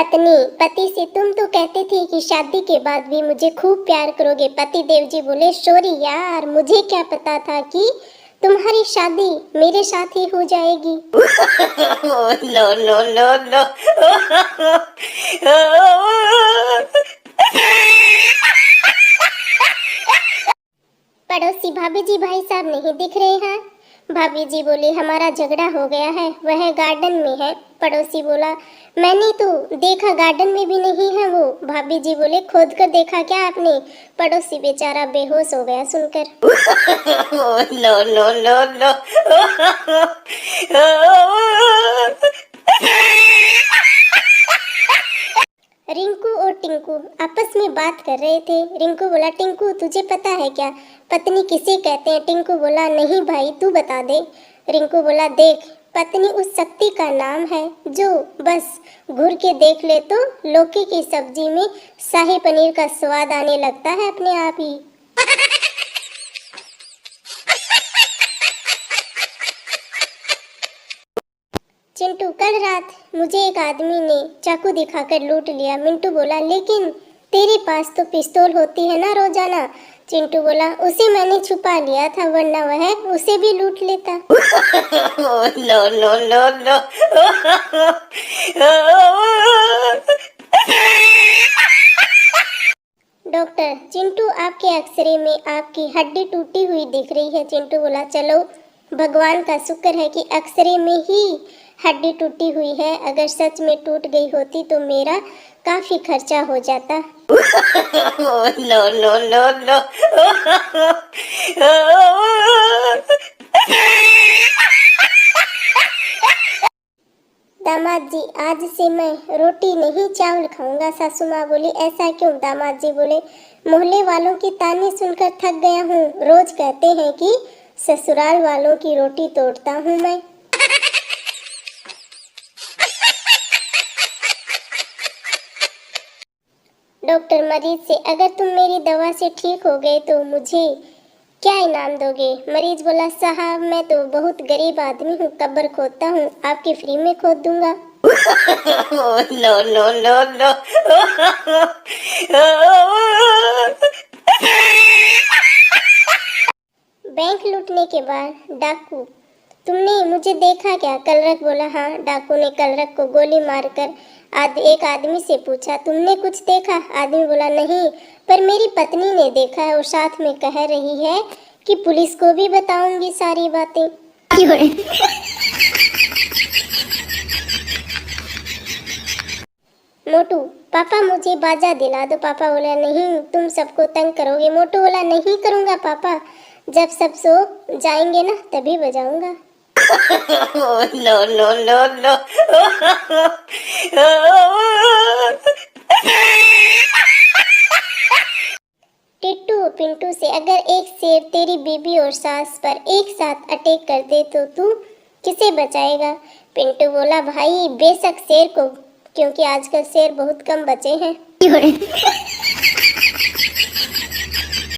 पत्नी पति से तुम तो कहते थे कि शादी के बाद भी मुझे खूब प्यार करोगे। पति देव जी बोले सॉरी यार, मुझे क्या पता था कि तुम्हारी शादी मेरे साथ ही हो जाएगी। No no no no. पड़ोसी भाभी जी भाई साहब नहीं दिख रहे हैं। भाभी जी बोली हमारा झगड़ा हो गया है, वह गार्डन में है। पड़ोसी बोला मैंने तो देखा गार्डन में भी नहीं है वो। भाभी जी बोले खोद कर देखा क्या आपने? पड़ोसी बेचारा बेहोश हो गया सुनकर। No no no no. Rinku और टिंकू आपस में बात कर रहे थे। रिंकू बोला टिंकू तुझे पता है क्या पत्नी किसे कहते हैं? टिंकू बोला नहीं भाई तू बता दे। रिंकू बोला देख, पत्नी उस शक्ति का नाम है जो बस घूर के देख ले तो लौकी की सब्जी में शाही पनीर का स्वाद आने लगता है अपने आप ही। चिंटू कल रात मुझे एक आदमी ने चाकू दिखाकर लूट लिया। मिंटू बोला लेकिन तेरे पास तो पिस्तौल होती है ना रोजाना। चिंटू बोला उसे मैंने छुपा लिया था वरना वह उसे भी लूट लेता। No no no no. Doctor Chintu आपके एक्सरे में आपकी हड्डी टूटी हुई दिख रही है। चिंटू बोला चलो भगवान का शुक्र है कि एक्सरे में ही हड्डी टूटी हुई है, अगर सच में टूट गई होती तो मेरा काफी खर्चा हो जाता। No no no no. दामाद जी आज से मैं रोटी नहीं चावल खाऊंगा। सासू माँ बोली ऐसा क्यों? दामाद जी बोले मोहल्ले वालों की ताने सुनकर थक गया हूँ। रोज कहते हैं कि ससुराल वालों की रोटी तोड़ता हूँ मैं। डॉक्टर मरीज से अगर तुम मेरी दवा से ठीक हो गए तो मुझे क्या इनाम दोगे? मरीज बोला साहब मैं तो बहुत गरीब आदमी हूँ, कब्र खोदता हूँ, आपके फ्री में खोद दूंगा। No no no no. Bank लूटने के बाद डाकू तुमने मुझे देखा क्या? कलरक बोला हाँ। डाकू ने कलरक को गोली मारकर एक आदमी से पूछा तुमने कुछ देखा? आदमी बोला नहीं, पर मेरी पत्नी ने देखा है और साथ में कह रही है कि पुलिस को भी बताऊंगी सारी बातें। मोटू पापा मुझे बाजा दिला दो। पापा बोला नहीं तुम सबको तंग करोगे। मोटू बोला नहीं करूंगा पापा, जब सब सो जाएंगे ना तभी बजाऊंगा। No no no no. Tittu Pintu से अगर एक शेर तेरी बीबी और सास पर एक साथ अटैक कर दे तो तू किसे बचाएगा? पिंटू बोला भाई बेशक शेर को, क्योंकि आजकल शेर बहुत कम बचे हैं।